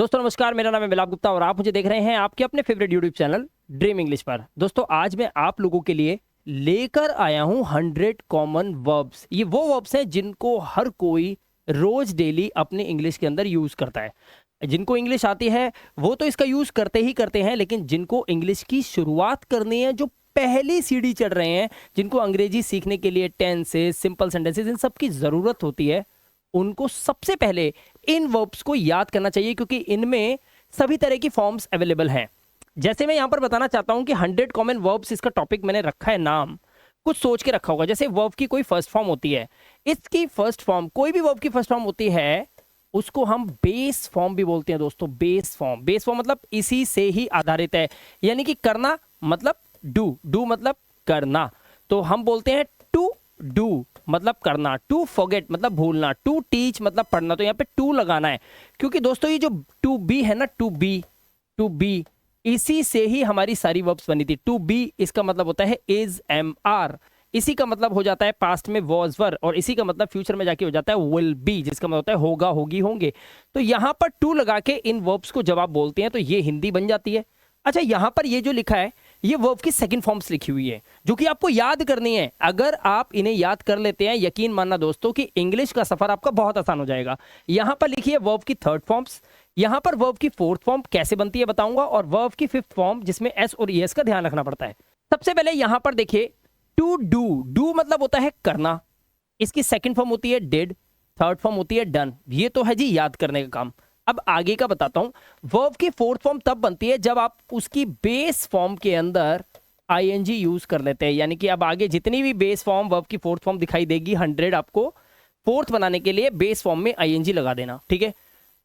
दोस्तों नमस्कार, मेरा नाम है मिलाप गुप्ता और आप मुझे देख रहे हैं आपके अपने favourite YouTube channel dream English पर। दोस्तों आज मैं आप लोगों के लिए लेकर आया हूं 100 कॉमन वर्ब्स। ये वो वर्ब्स हैं जिनको हर कोई रोज डेली अपने इंग्लिश के अंदर यूज करता है। जिनको इंग्लिश आती है वो तो इसका यूज करते ही करते हैं, लेकिन जिनको इंग्लिश की शुरुआत करनी है, जो पहली सीढ़ी चढ़ रहे हैं, जिनको अंग्रेजी सीखने के लिए टेंसेस, सिंपल सेंटेंसेस, इन सब की जरूरत होती है, उनको सबसे पहले इन वर्ब्स को याद करना चाहिए, क्योंकि इनमें सभी तरह की फॉर्म्स अवेलेबल हैं। जैसे मैं यहां पर बताना चाहता हूं कि 100 कॉमन वर्ब्स, इसका टॉपिक मैंने रखा है नाम, कुछ सोच के रखा होगा। जैसे वर्ब की कोई फर्स्ट फॉर्म होती है, इसकी फर्स्ट फॉर्म, कोई भी वर्ब की फर्स्ट फॉर्म होती है उसको हम बेस फॉर्म भी बोलते हैं दोस्तों। बेस फॉर्म, बेस फॉर्म मतलब इसी से ही आधारित है, यानी कि करना मतलब डू, डू मतलब करना, तो हम बोलते हैं टू डू मतलब करना, टू फॉरगेट मतलब भूलना, टू टीच मतलब पढ़ना। तो यहाँ पे टू लगाना है, क्योंकि दोस्तों ये जो टू बी है ना, टू बी, इसी से ही हमारी सारी वर्ब्स बनी थी। टू बी इसका मतलब होता है इज, एम, आर, इसी का मतलब हो जाता है पास्ट में वॉज, वर, और इसी का मतलब फ्यूचर में जाके हो जाता है विल बी, जिसका मतलब होता है होगा, होगी, होंगे। तो यहाँ पर टू लगा के इन वर्ब्स को जब आप बोलते हैं तो ये हिंदी बन जाती है। अच्छा, यहां पर ये जो लिखा है ये वर्ब की सेकंड फॉर्म्स लिखी हुई है, जो कि आपको याद करनी है। अगर आप इन्हें याद कर लेते हैं, यकीन मानना दोस्तों कि इंग्लिश का सफर आपका बहुत आसान हो जाएगा। यहां पर लिखिए वर्ब की थर्ड फॉर्म्स, यहां पर वर्ब की फोर्थ फॉर्म कैसे बनती है बताऊंगा, और वर्ब की फिफ्थ फॉर्म जिसमें एस और ईएस का ध्यान रखना पड़ता है। सबसे पहले यहां पर देखिए टू डू, डू मतलब होता है करना, इसकी सेकंड फॉर्म होती है डिड, थर्ड फॉर्म होती है डन। ये तो है जी याद करने का काम। अब आगे का बताता हूं। वर्ब की फोर्थ फॉर्म तब बनती है जब आप उसकी बेस फॉर्म के अंदर आईएनजी यूज कर लेते हैं, यानी कि अब आगे जितनी भी बेस फॉर्म वर्ब की फोर्थ फॉर्म दिखाई देगी 100, आपको फोर्थ बनाने के लिए बेस फॉर्म में आईएनजी लगा देना, ठीक है।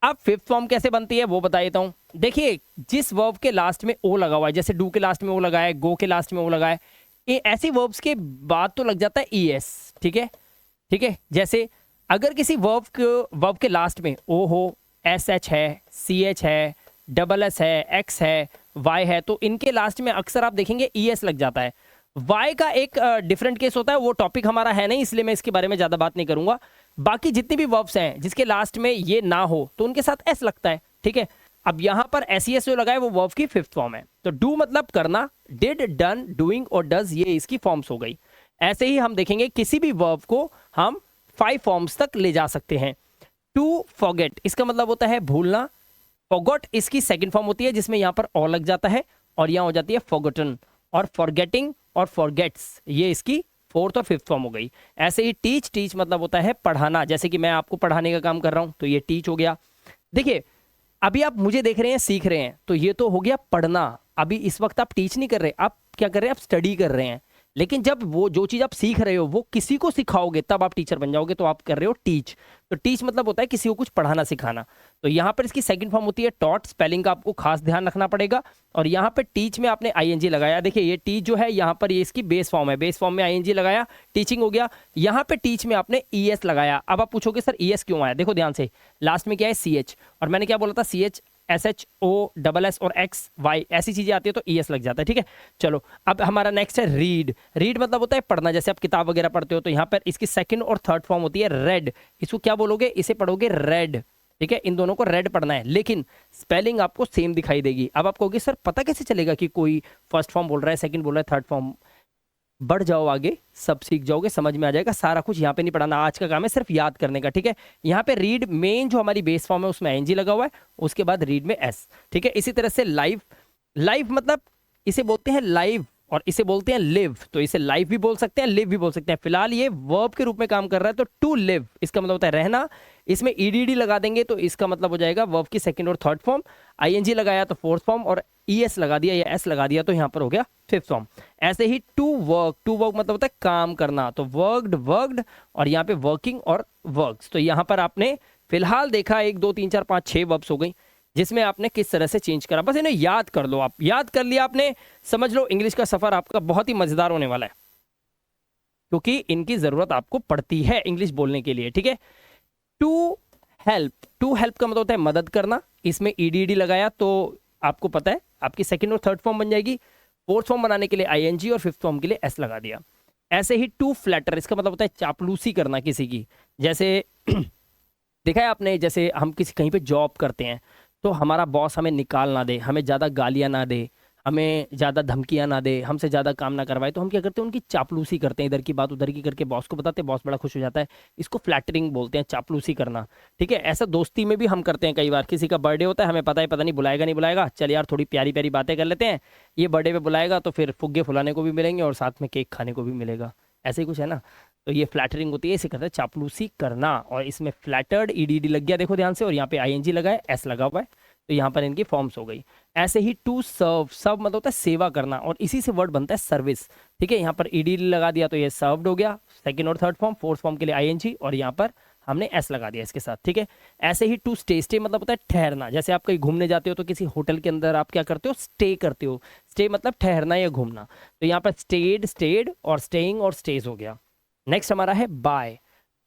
अब फिफ्थ फॉर्म कैसे बनती है वो बता देता हूं। देखिए जिस वर्ब के लास्ट में ओ लगा हुआ है, जैसे डू के लास्ट में ओ लगा है, गो के लास्ट में ओ लगा है, ऐसी वर्ब्स के बाद तो लग जाता है ईएस, ठीक है, ठीक है। जैसे अगर किसी वर्ब के लास्ट में ओ हो, एस एच है, सी एच है, डबल एस है, एक्स है, वाई है, तो इनके लास्ट में अक्सर आप देखेंगे ई एस लग जाता है। वाई का एक डिफरेंट केस होता है, वो टॉपिक हमारा है नहीं, इसलिए मैं इसके बारे में ज्यादा बात नहीं करूंगा। बाकी जितनी भी वर्ब्स हैं जिसके लास्ट में ये ना हो तो उनके साथ एस लगता है, ठीक है। अब यहां पर एस ई एस जो लगा है वो वर्ब की फिफ्थ फॉर्म है। तो डू मतलब करना, डिड, डन, डूइंग और डज, ये इसकी फॉर्म्स हो गई। ऐसे ही हम देखेंगे किसी भी वर्ब को हम 5 फॉर्म्स तक ले जा सकते हैं। टू फॉरगेट इसका मतलब होता है भूलना, फॉरगॉट इसकी सेकंड फॉर्म होती है जिसमें यहां पर ओ लग जाता है और यहां हो जाती है फॉरगॉटन, और फॉरगेटिंग और फॉरगेट्स ये इसकी फोर्थ और फिफ्थ फॉर्म हो गई। ऐसे ही टीच, टीच मतलब होता है पढ़ाना, जैसे कि मैं आपको पढ़ाने का काम कर रहा हूं तो ये टीच हो गया। देखिए अभी आप मुझे देख रहे हैं, सीख रहे हैं, तो ये तो हो गया पढ़ना। अभी इस वक्त आप टीच नहीं कर रहे, आप क्या कर रहे हैं, आप स्टडी कर रहे हैं। लेकिन जब वो जो चीज आप सीख रहे हो वो किसी को सिखाओगे तब आप टीचर बन जाओगे, तो आप कर रहे हो टीच। तो टीच मतलब होता है किसी को कुछ पढ़ाना सिखाना। तो यहाँ पर इसकी सेकंड फॉर्म होती है टॉट, स्पेलिंग का आपको खास ध्यान रखना पड़ेगा। और यहाँ पे टीच में आपने आईएनजी लगाया, देखिए ये टीच जो है यहाँ पर ये इसकी बेस फॉर्म है, बेस फॉर्म में आईएनजी लगाया, टीचिंग हो गया। यहाँ पे टीच में आपने ईएस लगाया। अब आप पूछोगे सर ईएस क्यों आया, देखो ध्यान से, लास्ट में क्या है सीएच, और मैंने क्या बोला था, सीएच, एस एच, ओ, डबल एस और एक्स, वाई, ऐसी चीजें आती है तो ईएस लग जाता है, ठीक है। चलो अब हमारा नेक्स्ट है रीड। रीड मतलब होता है पढ़ना, जैसे आप किताब वगैरह पढ़ते हो तो यहाँ पर इसकी सेकंड और थर्ड फॉर्म होती है रेड। इसको क्या बोलोगे, इसे पढ़ोगे रेड, ठीक है। इन दोनों को रेड पढ़ना है, लेकिन स्पेलिंग आपको सेम दिखाई देगी। अब आप कहोगे सर पता कैसे चलेगा कि कोई फर्स्ट फॉर्म बोल रहा है, सेकंड बोल रहा है, थर्ड फॉर्म। बढ़ जाओ आगे, सब सीख जाओगे, समझ में आ जाएगा। सारा कुछ यहाँ पे नहीं पढ़ाना, आज का काम है सिर्फ याद करने का, ठीक है। यहाँ पे रीड मेन जो हमारी बेस फॉर्म है उसमें एनजी लगा हुआ है, उसके बाद रीड में एस, ठीक है। इसी तरह से लाइव, लाइव मतलब इसे बोलते हैं लाइव और इसे बोलते हैं लिव, तो इसे लाइव भी बोल सकते हैं, लिव भी बोल सकते हैं। फिलहाल ये वर्ब के रूप में काम कर रहा है, तो टू लिव इसका मतलब होता है रहना, इसमें ईडीडी लगा देंगे तो इसका मतलब हो जाएगा वर्ब की सेकंड और थर्ड फॉर्म, आईएनजी लगाया तो फोर्थ फॉर्म, और ईएस लगा दिया या एस लगा दिया तो यहाँ पर हो गया फिफ्थ फॉर्म। ऐसे ही टू वर्क, टू वर्क मतलब होता है काम करना, तो वर्कड, वर्कड, और यहाँ पे वर्किंग और वर्क्स। तो यहाँ पर आपने फिलहाल देखा 1 2 3 4 5 6 वर्ब्स हो गई, जिसमें आपने किस तरह से चेंज करा। बस इन्हें याद कर लो, आप याद कर लिया आपने, समझ लो इंग्लिश का सफर आपका बहुत ही मजेदार होने वाला है, क्योंकि इनकी जरूरत आपको पड़ती है इंग्लिश बोलने के लिए, ठीक है। टू हेल्प, टू हेल्प का मतलब होता है मदद करना, इसमें ईडीडी लगाया तो आपको पता है आपकी सेकंड और थर्ड फॉर्म बन जाएगी। फोर्थ फॉर्म बनाने के लिए आईएनजी और फिफ्थ फॉर्म के लिए एस लगा दिया। ऐसे ही टू फ्लैटर, इसका मतलब होता है चापलूसी करना किसी की, जैसे देखा है आपने, जैसे हम किसी कहीं पे जॉब करते हैं तो हमारा बॉस हमें निकाल ना दे, हमें ज़्यादा गालियाँ ना दे, हमें ज़्यादा धमकियाँ ना दे, हमसे ज़्यादा काम ना करवाए, तो हम क्या करते हैं, उनकी चापलूसी करते हैं, इधर की बात उधर की करके बॉस को बताते हैं, बॉस बड़ा खुश हो जाता है। इसको फ्लैटरिंग बोलते हैं, चापलूसी करना। ठीक है, ऐसा दोस्ती में भी हम करते हैं। कई बार किसी का बर्थडे होता है, हमें पता है पता नहीं बुलाएगा नहीं बुलाएगा, चल यार थोड़ी प्यारी प्यारी बातें कर लेते हैं, ये बर्थडे पे बुलाएगा तो फिर फुग्गे फुलाने को भी मिलेंगे और साथ में केक खाने को भी मिलेगा। ऐसे ही कुछ है ना। तो ये फ्लैटरिंग होती है, इसे कहते हैं चापलूसी करना। और इसमें फ्लैटर्ड ईडीडी लग गया, देखो ध्यान से, और यहाँ पे आईएनजी लगा है, एस लगा हुआ है, तो यहाँ पर इनकी फॉर्म्स हो गई। ऐसे ही टू सर्व, सर्व मतलब होता है सेवा करना, और इसी से वर्ड बनता है सर्विस। ठीक है, यहाँ पर ईडीडी लगा दिया तो ये सर्व्ड हो गया, सेकंड और थर्ड फॉर्म। फोर्थ फॉर्म के लिए आईएनजी, और यहाँ पर हमने एस लगा दिया इसके साथ। ठीक है, ऐसे ही टू स्टे, स्टे मतलब होता है ठहरना। जैसे आप कहीं घूमने जाते हो तो किसी होटल के अंदर आप क्या करते हो, स्टे करते हो। स्टे मतलब ठहरना या घूमना, तो यहाँ पर स्टेड, स्टेड और स्टेइंग और स्टेज हो गया। नेक्स्ट हमारा है बाय।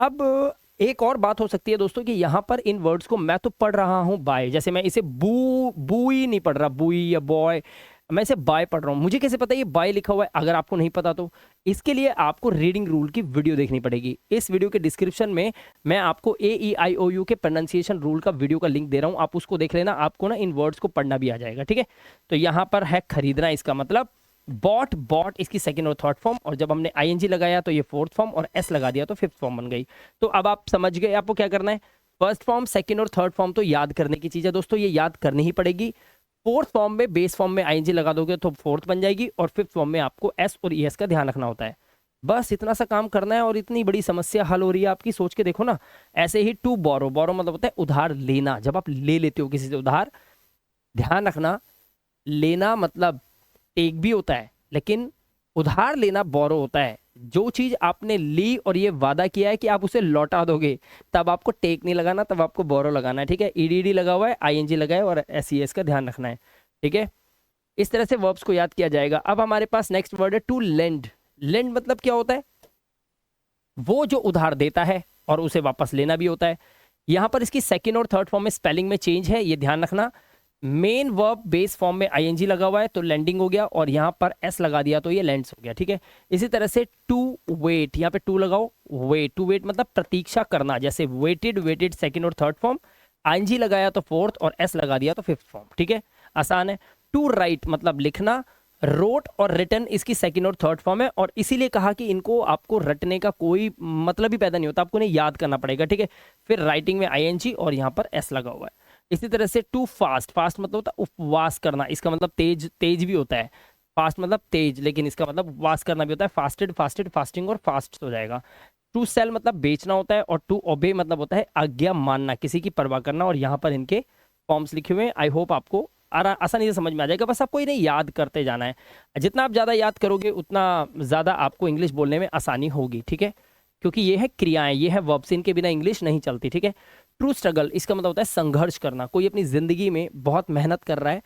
अब एक और बात हो सकती है दोस्तों कि यहाँ पर इन वर्ड्स को मैं तो पढ़ रहा हूँ बाय, जैसे मैं इसे बुई नहीं पढ़ रहा, बुई या बॉय, मैं इसे बाय पढ़ रहा हूँ। मुझे कैसे पता ये बाय लिखा हुआ है? अगर आपको नहीं पता तो इसके लिए आपको रीडिंग रूल की वीडियो देखनी पड़ेगी। इस वीडियो के डिस्क्रिप्शन में मैं आपको AEIOU के प्रोनाउंसिएशन रूल का वीडियो का लिंक दे रहा हूँ, आप उसको देख लेना, आपको ना इन वर्ड्स को पढ़ना भी आ जाएगा। ठीक है, तो यहाँ पर है खरीदना, इसका मतलब बॉट, बॉट इसकी सेकंड और थर्ड फॉर्म, और जब हमने आईएनजी लगाया तो ये फोर्थ फॉर्म, और एस लगा दिया तो फिफ्थ फॉर्म बन गई। तो अब आप समझ गए आपको क्या करना है। फर्स्ट फॉर्म, सेकंड और थर्ड फॉर्म तो याद करने की चीज है दोस्तों, ये याद करनी ही पड़ेगी। फोर्थ फॉर्म में, बेस फॉर्म में आईएनजी लगा दोगे तो फोर्थ बन जाएगी, और फिफ्थ फॉर्म में आपको एस और ईएस का ध्यान रखना होता है। बस इतना सा काम करना है और इतनी बड़ी समस्या हल हो रही है आपकी, सोच के देखो ना। ऐसे ही टू बोरो, बोरो मतलब होता है उधार लेना, जब आप ले लेते हो किसी से उधार, ध्यान रखना, लेना मतलब टेक भी होता है, लेकिन उधार लेना बोरो होता है। जो चीज आपने ली और ये वादा किया है कि आप उसे लौटा दोगे, तब आपको टेक नहीं लगाना, तब आपको बोरो लगाना है। ठीक है, ईडीडी लगा हुआ है, आईएनजी लगा है, और एसईएस का ध्यान रखना है। ठीक है, इस तरह से वर्ब्स को याद किया जाएगा। अब हमारे पास नेक्स्ट वर्ड है टू लेंड। लेंड मतलब क्या होता है? वो जो उधार देता है और उसे वापस लेना भी होता है। यहां पर इसकी सेकंड और थर्ड फॉर्म में स्पेलिंग में चेंज है, ये ध्यान रखना। मेन वर्ब बेस फॉर्म में आईएनजी लगा हुआ है तो लैंडिंग हो गया, और यहां पर एस लगा दिया तो ये लैंड्स हो गया। ठीक है, इसी तरह से टू वेट, यहाँ पे टू लगाओ, वेट, टू वेट मतलब प्रतीक्षा करना, जैसे वेटेड, वेटेड सेकंड और थर्ड फॉर्म, आईएनजी लगाया तो फोर्थ, और एस लगा दिया तो फिफ्थ फॉर्म। ठीक है, आसान है। टू राइट मतलब लिखना, रोट और रिटन इसकी सेकंड और थर्ड फॉर्म है, और इसीलिए कहा कि इनको आपको रटने का कोई मतलब ही पैदा नहीं होता, आपको इन्हें याद करना पड़ेगा। ठीक है, फिर राइटिंग में आईएनजी और यहाँ पर एस लगा हुआ है। इसी तरह से टू फास्ट, फास्ट मतलब होता है उपवास करना, इसका मतलब तेज, तेज भी होता है। फास्ट मतलब तेज, लेकिन इसका मतलब उपवास करना भी होता है। फास्टेड, फास्टेड, फास्टिंग और फास्ट हो जाएगा। टू सेल मतलब बेचना होता है, और टू ओबे मतलब होता है आज्ञा मानना, किसी की परवाह करना, और यहाँ पर इनके फॉर्म्स लिखे हुए हैं। आई होप आपको आसानी से समझ में आ जाएगा, बस आपको इन्हें याद करते जाना है। जितना आप ज़्यादा याद करोगे उतना ज़्यादा आपको इंग्लिश बोलने में आसानी होगी। ठीक है, क्योंकि ये है क्रियाएं, ये है वर्ब्स, इनके बिना इंग्लिश नहीं चलती। ठीक है, ट्रू स्ट्रगल इसका मतलब होता है संघर्ष करना। कोई अपनी जिंदगी में बहुत मेहनत कर रहा है,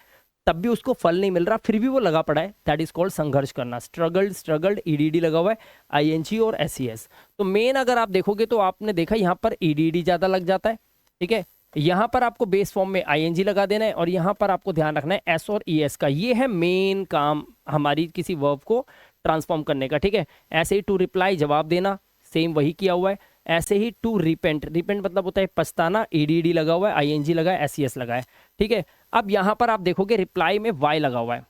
तब भी उसको फल नहीं मिल रहा, फिर भी वो लगा पड़ा है, दैट इज कॉल्ड संघर्ष करना। स्ट्रगल्ड, स्ट्रगल्ड, ईडीडी लगा हुआ है, आईएनजी और एसईएस। तो मेन अगर आप देखोगे तो आपने देखा यहाँ पर ईडीडी ज्यादा लग जाता है। ठीक है, यहाँ पर आपको बेस फॉर्म में आईएनजी लगा देना है, और यहाँ पर आपको ध्यान रखना है एस और ईएस का। ये है मेन काम हमारी किसी वर्ब को ट्रांसफॉर्म करने का। ठीक है, ऐसे ही टू रिप्लाई जवाब देना, सेम वही किया हुआ है। ऐसे ही टू रिपेंट, रिपेंट मतलब होता है पछताना, ईडीडी लगा हुआ है, आईएनजी लगा है, एसईएस लगा है। ठीक है, अब यहाँ पर आप देखोगे रिप्लाई में वाई लगा हुआ है,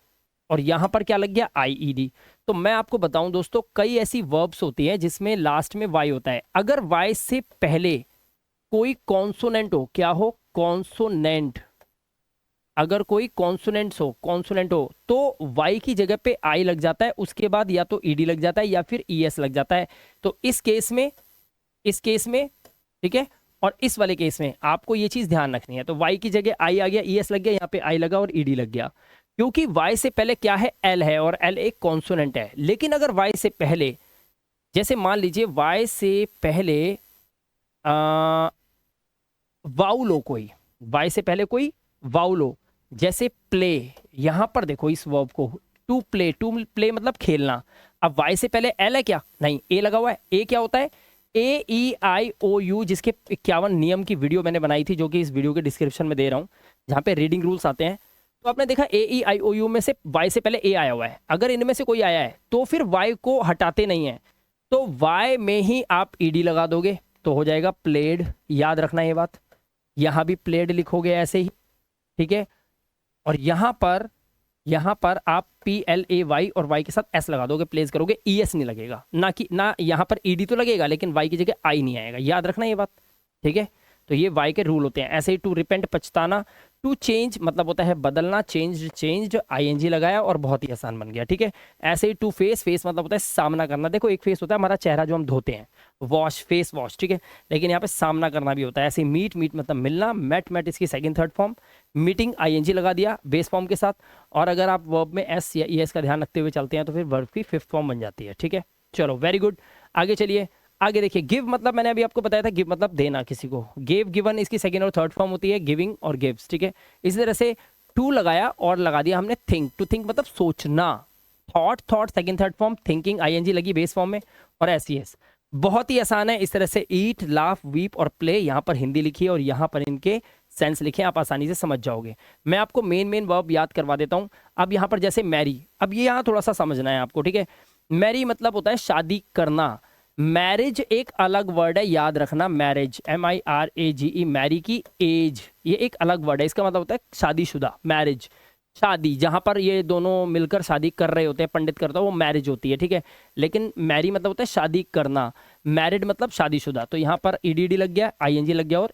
और यहाँ पर क्या लग गया, आईईडी। तो मैं आपको बताऊं दोस्तों, कई ऐसी वर्ब्स होती हैं जिसमें लास्ट में वाई होता है। अगर वाई से पहले कोई कॉन्सोनेंट हो, क्या हो, कॉन्सोनेंट, अगर कोई कॉन्सोनेंट्स हो, कॉन्सोनेंट हो, तो वाई की जगह पे आई लग जाता है, उसके बाद या तो ईडी लग जाता है या फिर ईएस लग जाता है। तो इस केस में, इस केस में, ठीक है, और इस वाले केस में आपको ये चीज ध्यान रखनी है। तो y की जगह आई आ गया, ईएस लग गया, यहाँ पे आई लगा और ईडी लग गया, क्योंकि y से पहले क्या है, एल है, और एल एक कॉन्सोनेंट है। लेकिन अगर y से पहले, जैसे मान लीजिए y से पहले वाउ लो, कोई y से पहले कोई वाउ लो, जैसे प्ले, यहां पर देखो इस वर्ब को, टू प्ले, टू प्ले मतलब खेलना। अब y से पहले एल है क्या, नहीं, ए लगा हुआ है। ए क्या होता है, AEIOU, जिसके 51 नियम की वीडियो मैंने बनाई थी, जो कि इस वीडियो के डिस्क्रिप्शन में दे रहा हूं, जहां पे रीडिंग रूल्स आते हैं। तो आपने देखा AEIOU में से y से पहले ए आया हुआ है, अगर इनमें से कोई आया है तो फिर y को हटाते नहीं है, तो y में ही आप ईडी लगा दोगे तो हो जाएगा प्लेड। याद रखना ये बात, यहां भी प्लेड लिखोगे ऐसे ही, ठीक है। और यहाँ पर आप PLAY और Y के साथ S लगा दोगे, प्लेस करोगे, ES नहीं लगेगा, ना कि ना यहाँ पर ED तो लगेगा लेकिन Y की जगह I नहीं आएगा, याद रखना ये बात, ठीक है। तो ये Y के रूल होते हैं। ऐसे ही टू रिपेंट पछताना, टू चेंज मतलब होता है बदलना, चेंज्ड ING लगाया और बहुत ही आसान बन गया, ठीक है। ऐसे ही टू फेस, फेस मतलब होता है सामना करना। देखो एक फेस होता है हमारा चेहरा जो हम धोते हैं, वॉश, फेस वॉश, ठीक है, लेकिन यहाँ पे सामना करना भी होता है। ऐसे मीट, मीट मतलब मिलना, मेट इसकी second third form, meeting ING लगा दिया बेस फॉर्म के साथ। और अगर आप वर्ब में S या ES का ध्यान रखते हुए चलते हैं तो फिर वर्ब की फिफ्थ फॉर्म बन जाती है, ठीक है। चलो वेरी गुड, आगे चलिए। आगे देखिए, गिव मतलब मैंने अभी आपको बताया था, गिव मतलब देना किसी को, गिव, गिवन इसकी सेकंड और थर्ड फॉर्म होती है, गिविंग और गिव्स, ठीक है। इसी तरह से टू लगाया और लगा दिया हमने थिंक, टू थिंक मतलब सोचना, thought second third form, thinking ING लगी बेस फॉर्म में, और SES। बहुत ही आसान है। इस तरह से ईट, लाफ, वीप और प्ले, यहाँ पर हिंदी लिखी है और यहाँ पर इनके सेंस लिखे, आप आसानी से समझ जाओगे। मैं आपको मेन वर्ब याद करवा देता हूँ। अब यहाँ पर जैसे मैरी, अब ये यहाँ थोड़ा सा समझना है आपको, ठीक है। मैरी मतलब होता है शादी करना, मैरिज एक अलग वर्ड है, याद रखना, मैरिज MIRAGE, मैरी की एज, ये एक अलग वर्ड है, इसका मतलब होता है शादीशुदा, मैरिज शादी, जहां पर ये दोनों मिलकर शादी कर रहे होते हैं, पंडित करता है, वो मैरिज होती है, ठीक है। लेकिन मैरी मतलब होता है शादी करना, मैरिड मतलब शादीशुदा। तो यहाँ पर EDD लग गया, ING लग गया और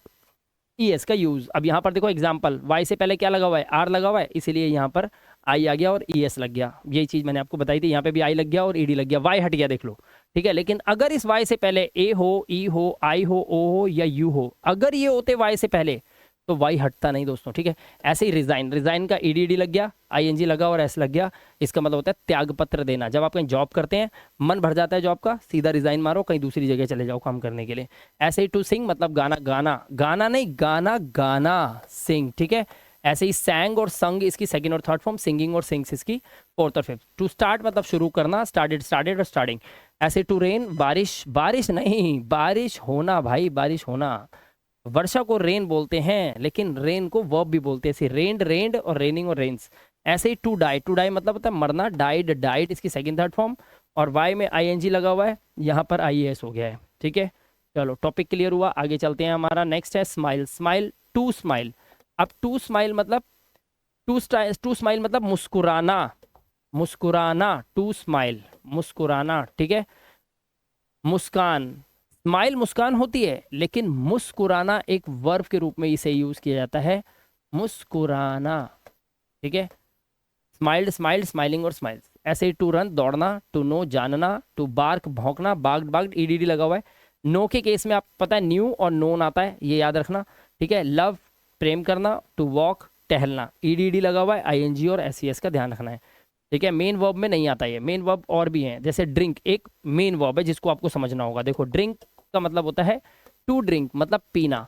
ES का यूज। अब यहाँ पर देखो एग्जाम्पल, Y से पहले क्या लगा हुआ है, R लगा हुआ है, इसीलिए यहाँ पर I आ गया और ES लग गया। यही चीज मैंने आपको बताई थी, यहाँ पे भी I लग गया और ED लग गया, Y हट गया, देख लो, ठीक है। लेकिन अगर इस Y से पहले A हो, E हो, I हो, O हो या U हो, अगर ये होते Y से पहले तो Y हटता नहीं दोस्तों, ठीक है। ऐसे ही रिजाइन, रिजाइन का EDD लग गया, ING लगा और S लग गया, इसका मतलब होता है त्याग पत्र देना। जब आप कहीं जॉब करते हैं, मन भर जाता है जॉब का, सीधा रिजाइन मारो, कहीं दूसरी जगह चले जाओ काम करने के लिए। ऐसे ही टू सिंग मतलब गाना, गाना, गाना नहीं गाना, गाना सिंग, ठीक है। ऐसे ही सैंग और संग इसकी सेकंड और थर्ड फॉर्म, सिंगिंग और सिंग्स इसकी फोर्थ और फिफ्थ। टू स्टार्ट मतलब शुरू करना, स्टार्टेड, स्टार्टेड और स्टार्टिंग। ऐसे टू रेन, बारिश, बारिश नहीं, बारिश होना भाई, बारिश होना। वर्षा को रेन बोलते हैं लेकिन रेन को वर्ब भी बोलते हैं, ऐसे रेंड, रेंड और रेनिंग और रेन्स। ऐसे ही टू डाई, टू डाई मतलब होता है मरना, डाइड, डाइड इसकी सेकंड थर्ड फॉर्म, और वाई में ING लगा हुआ है, यहाँ पर IAS हो गया है, ठीक है। चलो टॉपिक क्लियर हुआ, आगे चलते हैं। हमारा नेक्स्ट है स्माइल, स्माइल, टू स्माइल। अब टू स्माइल मतलब टू स्माइल मतलब मुस्कुराना, मुस्कुराना, टू स्माइल मुस्कुराना, ठीक है। मुस्कान, स्माइल मुस्कान होती है लेकिन मुस्कुराना एक वर्ब के रूप में इसे यूज किया जाता है, मुस्कुराना, ठीक है। स्माइल्ड, स्माइल्ड, स्माइलिंग और स्माइल्स। ऐसे ही टू रन दौड़ना, टू नो जानना, to bark भौंकना, barged, barged, EDD लगा हुआ है। नो के केस में आप पता है न्यू और नोन आता है, ये याद रखना, ठीक है। लव प्रेम करना, टू वॉक टहलना, EDD लगा हुआ है, ING और SES का ध्यान रखना है, ठीक है। मेन वर्ब में नहीं आता ये, मेन वर्ब और भी हैं, जैसे ड्रिंक एक मेन वर्ब है जिसको आपको समझना होगा। देखो ड्रिंक का मतलब होता है टू ड्रिंक मतलब पीना,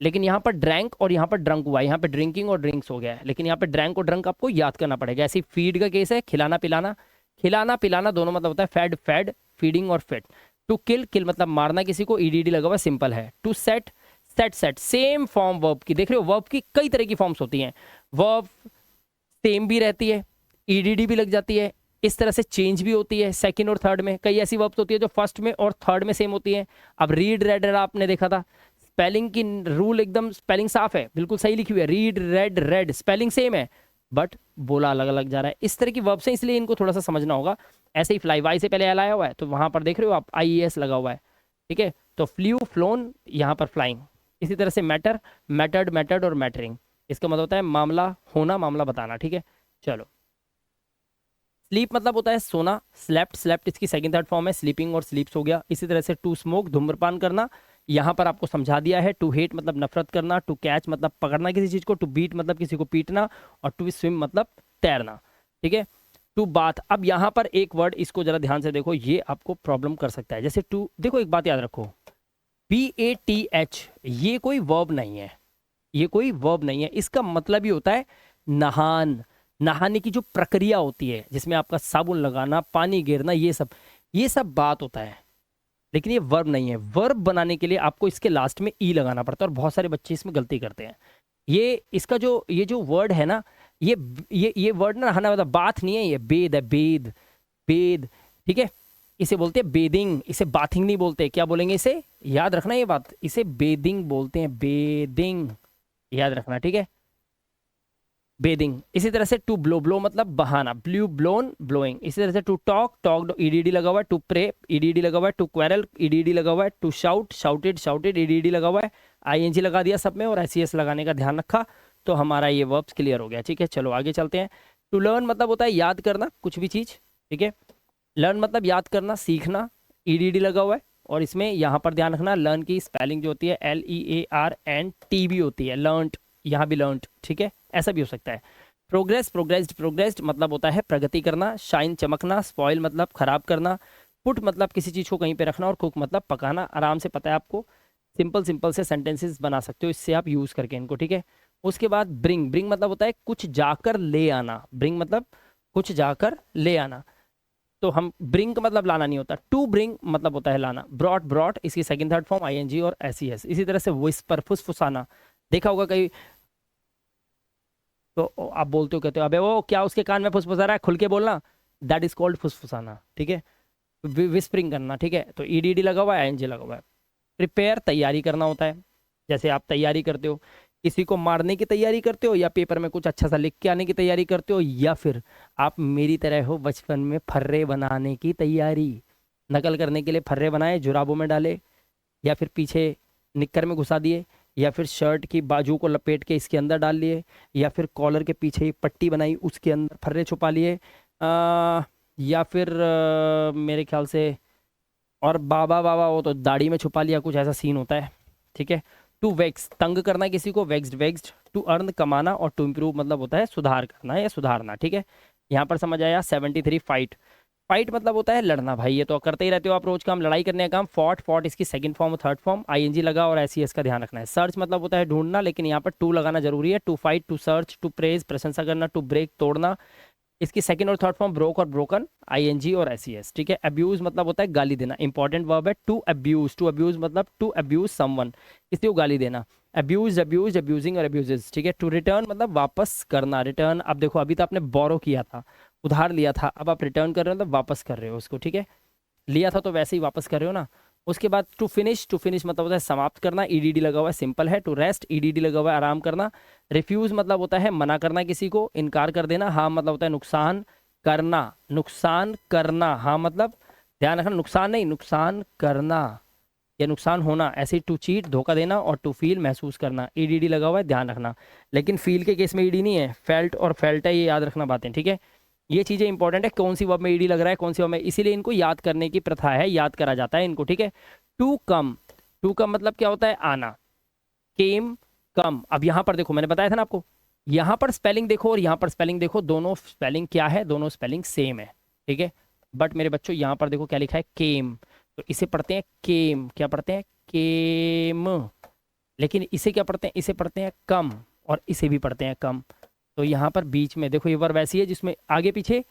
लेकिन यहाँ पर ड्रैंक और यहाँ पर ड्रंक हुआ है, यहाँ पे ड्रिंकिंग और ड्रिंक्स हो गया है, लेकिन यहाँ पे ड्रैंक और ड्रंक आपको याद करना पड़ेगा। ऐसे फीड का केस है, खिलाना पिलाना, खिलाना पिलाना दोनों मतलब होता है फैड, फैड, फीडिंग और फिट। टू किल, किल मतलब मारना किसी को, EDD लगा हुआ सिंपल है। To set, set, set same form verb की, देख रहे हो वर्ब की कई तरह की फॉर्म्स होती हैं, वर्ब सेम भी रहती है, EDD भी लग जाती है, इस तरह से चेंज भी होती है सेकंड और थर्ड में। कई ऐसी वर्ब्स होती है जो फर्स्ट में और थर्ड में सेम होती है। अब रीड, रेड, आपने देखा था, स्पेलिंग की रूल एकदम, स्पेलिंग साफ है, बिल्कुल सही लिखी हुई है, read, red, red, spelling same है बट बोला अलग अलग जा रहा है। इस तरह की वर्ब्स हैं, इसलिए इनको थोड़ा सा समझना होगा। ऐसे ही फ्लाई, वाई से पहले एल आया हुआ है तो वहां पर देख रहे हो आप IES लगा हुआ है, ठीक है। तो फ्लू, फ्लोन, यहाँ पर फ्लाइंग। इसी तरह से मैटर, मैटर्ड, मैटर्ड और मैटरिंग, इसका मतलब होता है मामला होना, मामला बताना, ठीक है। चलो स्लीप मतलब होता है सोना, स्लेप्ट, स्लेप्ट इसकी सेकंड थर्ड फॉर्म है, स्लीपिंग और स्लीप्स हो गया। इसी तरह से टू स्मोक धूम्रपान करना, यहाँ पर आपको समझा दिया है। टू हेट मतलब नफरत करना, टू कैच मतलब पकड़ना किसी चीज को, टू बीट मतलब किसी को पीटना, और टू स्विम मतलब तैरना, ठीक है। टू बाथ, अब यहाँ पर एक वर्ड, इसको जरा ध्यान से देखो, ये आपको प्रॉब्लम कर सकता है। जैसे टू, देखो एक बात याद रखो, BATH ये कोई वर्ब नहीं है, ये कोई वर्ब नहीं है, इसका मतलब ही होता है नहान, नहाने की जो प्रक्रिया होती है जिसमें आपका साबुन लगाना, पानी गिरना, ये सब बात होता है, लेकिन ये वर्ब नहीं है। वर्ब बनाने के लिए आपको इसके लास्ट में ई लगाना पड़ता है और बहुत सारे बच्चे इसमें गलती करते हैं। ये इसका जो ये जो वर्ड है ना, ये वर्ड ना नहाना मतलब बाथ नहीं है, ये बेद है, बेद, बेद, ठीक है। इसे बोलते हैं बेदिंग, इसे बाथिंग नहीं बोलते। क्या बोलेंगे इसे, याद रखना ये बात, इसे बेदिंग बोलते हैं, बेदिंग, याद रखना, ठीक है। बेदिंग। इसी तरह से टू ब्लो, ब्लो मतलब बहाना, ब्लू ब्लोन ब्लोइंग। इसी तरह से टू टॉक, टॉक्ड ईडीडी लगा हुआ है। टू प्रे ईडीडी लगा हुआ है। टू क्वेरल ईडीडी लगा हुआ है। To shout shouted shouted EDD लगा हुआ है। आईएनजी लगा दिया सब में और एसईएस लगाने का ध्यान रखा तो हमारा ये वर्ब्स क्लियर हो गया। ठीक है, चलो आगे चलते हैं। टू लर्न मतलब होता है याद करना कुछ भी चीज़। ठीक है, लर्न मतलब याद करना, सीखना, ईडीडी लगा हुआ है। और इसमें यहाँ पर ध्यान रखना लर्न की स्पेलिंग जो होती है LEARNT भी होती है, लर्नट, यहाँ भी लर्नट। ठीक है, ऐसा भी हो सकता है। प्रोग्रेस, प्रोग्रेस्ड, प्रोग्रेस्ड मतलब होता है प्रगति करना। शाइन चमकना। स्पॉइल मतलब खराब करना। पुट मतलब किसी चीज़ को कहीं पे रखना। और कुक मतलब पकाना। आराम से पता है आपको, सिंपल सिंपल से सेंटेंसेस बना सकते हो इससे आप यूज़ करके इनको। ठीक है, उसके बाद ब्रिंग, ब्रिंग मतलब होता है कुछ जाकर ले आना। ब्रिंग मतलब कुछ जाकर ले आना, तो हम ब्रिंग का मतलब लाना नहीं होता। टू ब्रिंग मतलब होता है लाना। ब्रॉट, ब्रॉट इसकी सेकंड थर्ड फॉर्म आईएनजी और एसईएस। इसी तरह से विस्पर, फुसफुसाना, देखा होगा कहीं तो आप बोलते हो, कहते हो अबे वो क्या उसके कान में फुसफुसा रहा है, खुल के बोलना, दैट इज कॉल्ड फुसफुसाना। ठीक है, विस्परिंग करना। ठीक है, तो ईडीडी लगा हुआ है, आईएनजी लगा हुआ है। प्रिपेयर तैयारी करना होता है, जैसे आप तैयारी करते हो, किसी को मारने की तैयारी करते हो, या पेपर में कुछ अच्छा सा लिख के आने की तैयारी करते हो, या फिर आप मेरी तरह हो बचपन में फर्रे बनाने की तैयारी, नकल करने के लिए फर्रे बनाए, जुराबों में डाले, या फिर पीछे निक्कर में घुसा दिए, या फिर शर्ट की बाजू को लपेट के इसके अंदर डाल लिए, या फिर कॉलर के पीछे ही पट्टी बनाई उसके अंदर फर्रे छुपा लिए, या फिर मेरे ख्याल से, और बाबा बाबा वो तो दाढ़ी में छुपा लिया, कुछ ऐसा सीन होता है। ठीक है, टू वेक्स तंग करना किसी को, वेक्स्ड वेक्स्ड। टू अर्न कमाना, और टू इम्प्रूव मतलब होता है सुधार करना या सुधारना। ठीक है, यहाँ पर समझ आया। 73 फाइट, फाइट मतलब होता है लड़ना भाई, ये तो करते ही रहते हो आप रोज काम, लड़ाई करने का काम। फॉट, फॉट इसकी सेकंड फॉर्म और थर्ड फॉर्म, आईएनजी लगा और एसईएस का ध्यान रखना है। सर्च मतलब होता है ढूंढना, लेकिन यहाँ पर टू लगाना जरूरी है। To fight, to search, to praise प्रशंसा करना, टू ब्रेक तोड़ना, इसकी सेकंड और थर्ड फॉर्म ब्रोक और ब्रोकन, आईएनजी और एसईएस। ठीक है, अब्यूज मतलब होता है गाली देना, इंपॉर्टेंट वर्ब है टू अब्यूज। टू अब्यूज मतलब टू अब्यूज समवन, किसी को गाली देना। अब्यूज, अब्यूज, अब्यूजिंग और अब्यूजेस। ठीक है, टू रिटर्न मतलब वापस करना। रिटर्न, अब देखो अभी तो आपने बोरो किया था, उधार लिया था, अब आप रिटर्न कर रहे हो मतलब वापस कर रहे हो उसको। ठीक है, लिया था तो वैसे ही वापस कर रहे हो ना। उसके बाद टू फिनिश, टू फिनिश मतलब होता है समाप्त करना, ईडीडी लगा हुआ है, सिंपल है। टू रेस्ट, ईडीडी लगा हुआ है, आराम करना। रिफ्यूज मतलब होता है मना करना, किसी को इनकार कर देना। हाँ मतलब होता है नुकसान करना, नुकसान करना। हाँ मतलब ध्यान रखना, नुकसान नहीं, नुकसान करना या नुकसान होना। ऐसे टू चीट, धोखा देना। और टू फील, महसूस करना, ईडीडी लगा हुआ है, ध्यान रखना। लेकिन फील के केस में ईडी नहीं है, फेल्ट और फेल्ट है, ये याद रखना बातें। ठीक है, ये चीज़ें इंपॉर्टेंट है, कौन सी वर्ब में ईडी लग रहा है, कौन सी वर्ब में, इसीलिए इनको याद करने की प्रथा है, याद करा जाता है इनको। ठीक है, टू कम, टू कम मतलब क्या होता है, आना। केम, कम। अब यहाँ पर देखो, मैंने बताया था ना आपको, यहाँ पर स्पेलिंग देखो और यहाँ पर स्पेलिंग देखो, दोनों स्पेलिंग क्या है, दोनों स्पेलिंग सेम है। ठीक है, बट मेरे बच्चों यहाँ पर देखो क्या लिखा है, केम, तो इसे पढ़ते हैं केम, क्या पढ़ते हैं, केम। लेकिन इसे क्या पढ़ते हैं, इसे पढ़ते हैं कम, और इसे भी पढ़ते हैं कम। तो यहाँ पर बीच में देखो, ये वर्ब ऐसी है जिसमें आगे पीछे,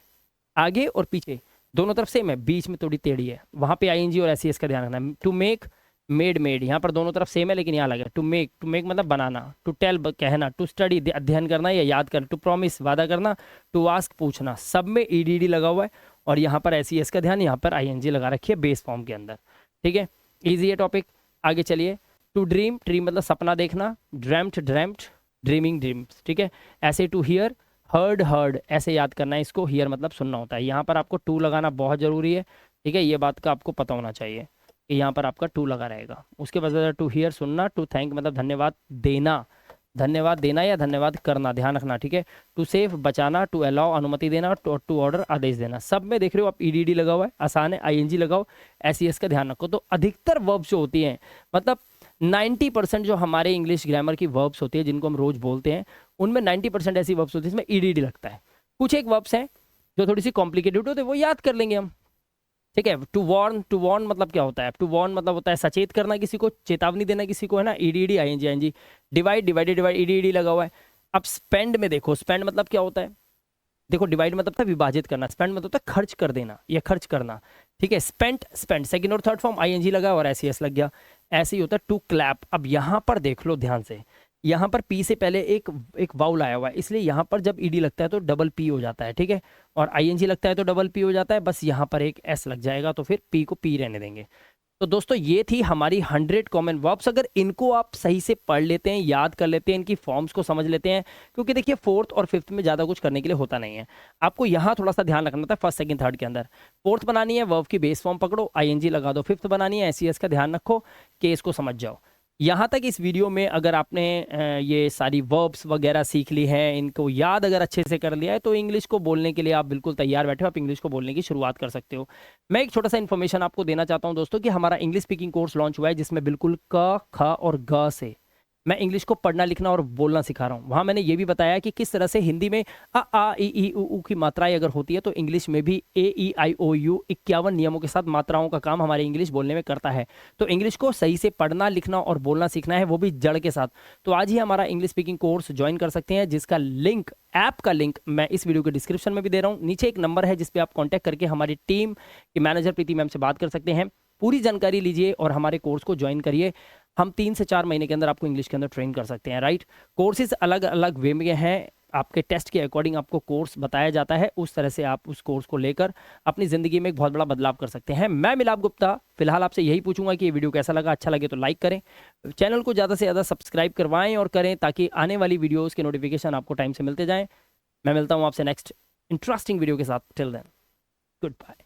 आगे और पीछे दोनों तरफ सेम है, बीच में थोड़ी टेढ़ी है, वहां पे आईएनजी और एसईएस का ध्यान रखना। टू मेक, मेड, मेड, यहाँ पर दोनों तरफ सेम है लेकिन यहाँ अलग है। टू मेक, टू मेक मतलब बनाना। टू टेल, कहना। टू स्टडी, अध्ययन करना या याद करना। टू प्रॉमिस, वादा करना। टू आस्क, पूछना। सब में ईडीडी लगा हुआ है और यहाँ पर एसईएस का ध्यान, यहाँ पर आईएनजी लगा रखी है बेस फॉर्म के अंदर। ठीक है, ईजी है टॉपिक, आगे चलिए। टू ड्रीम, ड्रीम मतलब सपना देखना। ड्रैम्ड, ड्रैम्ड, ड्रीमिंग, ड्रीम्स। ठीक है, ऐसे टू हियर, हर्ड, हर्ड, ऐसे याद करना है इसको, हियर मतलब सुनना होता है। यहाँ पर आपको टू लगाना बहुत ज़रूरी है। ठीक है, ये बात का आपको पता होना चाहिए कि यहाँ पर आपका टू लगा रहेगा। उसके बाद टू हियर, सुनना। टू थैंक मतलब धन्यवाद देना, धन्यवाद देना या धन्यवाद करना, ध्यान रखना। ठीक है, टू सेव, बचाना। टू अलाउ, अनुमति देना। टू ऑर्डर, आदेश देना। सब में देख रहे हो आप ईडीडी लगा हुआ है, आसान है, आईएनजी लगाओ, एसईएस का ध्यान रखो। तो अधिकतर वर्ब्स जो होती हैं, मतलब 90% जो हमारे इंग्लिश ग्रामर की वर्ब्स होती है जिनको हम रोज बोलते हैं, उनमें 90% ऐसी वर्ब्स होती है जिसमें ईडीडी लगता है। कुछ एक वर्ब्स हैं जो थोड़ी सी कॉम्प्लिकेटेड होते हैं, वो याद कर लेंगे हम। ठीक है, टू वार्न, टू वार्न मतलब क्या होता है, टू वार्न मतलब होता है सचेत करना, किसी को चेतावनी देना किसी को, है ना, EDD, ING, ING. Divide, divided, divide, EDD लगा हुआ है। अब स्पेंड में देखो, स्पेंड मतलब क्या होता है, देखो डिवाइड मतलब था विभाजित करना, स्पेंड मतलब होता है खर्च कर देना या खर्च करना। ठीक है, स्पेंट, स्पेंड, सेकंड और थर्ड फॉर्म आईएनजी लगा और एसईएस लग गया। ऐसे ही होता है टू क्लैप। अब यहाँ पर देख लो ध्यान से, यहाँ पर पी से पहले एक वाउल आया हुआ है, इसलिए यहाँ पर जब ईडी लगता है तो डबल पी हो जाता है। ठीक है, और आईएनजी लगता है तो डबल पी हो जाता है, बस यहाँ पर एक एस लग जाएगा तो फिर पी को पी रहने देंगे। तो दोस्तों ये थी हमारी 100 कॉमन वर्ब्स। अगर इनको आप सही से पढ़ लेते हैं, याद कर लेते हैं, इनकी फॉर्म्स को समझ लेते हैं, क्योंकि देखिए फोर्थ और फिफ्थ में ज़्यादा कुछ करने के लिए होता नहीं है। आपको यहाँ थोड़ा सा ध्यान रखना था फर्स्ट सेकंड थर्ड के अंदर। फोर्थ बनानी है, वर्ब की बेस फॉर्म पकड़ो, आईएनजी लगा दो। फिफ्थ बनानी है, एसईएस का ध्यान रखो, केस को समझ जाओ। यहाँ तक इस वीडियो में अगर आपने ये सारी वर्ब्स वगैरह सीख ली हैं, इनको याद अगर अच्छे से कर लिया है, तो इंग्लिश को बोलने के लिए आप बिल्कुल तैयार बैठे हो, आप इंग्लिश को बोलने की शुरुआत कर सकते हो। मैं एक छोटा सा इन्फॉर्मेशन आपको देना चाहता हूँ दोस्तों कि हमारा इंग्लिश स्पीकिंग कोर्स लॉन्च हुआ है, जिसमें बिल्कुल क, ख और ग से मैं इंग्लिश को पढ़ना लिखना और बोलना सिखा रहा हूँ। वहाँ मैंने ये भी बताया कि किस तरह से हिंदी में आ ई उ की मात्राएं अगर होती है, तो इंग्लिश में भी ए ई आई ओ यू 51 नियमों के साथ मात्राओं का काम हमारे इंग्लिश बोलने में करता है। तो इंग्लिश को सही से पढ़ना लिखना और बोलना सीखना है, वो भी जड़ के साथ। तो आज ही हमारा इंग्लिश स्पीकिंग कोर्स ज्वाइन कर सकते हैं, जिसका लिंक, ऐप का लिंक मैं इस वीडियो के डिस्क्रिप्शन में भी दे रहा हूँ। नीचे एक नंबर है जिसपे आप कॉन्टैक्ट करके हमारी टीम के मैनेजर प्रीति मैम से बात कर सकते हैं। पूरी जानकारी लीजिए और हमारे कोर्स को ज्वाइन करिए। हम 3 से 4 महीने के अंदर आपको इंग्लिश के अंदर ट्रेन कर सकते हैं, राइट। कोर्सेज अलग अलग वे में हैं, आपके टेस्ट के अकॉर्डिंग आपको कोर्स बताया जाता है, उस तरह से आप उस कोर्स को लेकर अपनी ज़िंदगी में एक बहुत बड़ा बदलाव कर सकते हैं। मैं मिलाप गुप्ता फिलहाल आपसे यही पूछूंगा कि ये वीडियो कैसा लगा। अच्छा लगे तो लाइक करें, चैनल को ज़्यादा से ज़्यादा सब्सक्राइब करवाएं और करें, ताकि आने वाली वीडियोज़ के नोटिफिकेशन आपको टाइम से मिलते जाएँ। मैं मिलता हूँ आपसे नेक्स्ट इंटरेस्टिंग वीडियो के साथ। Till then, good bye.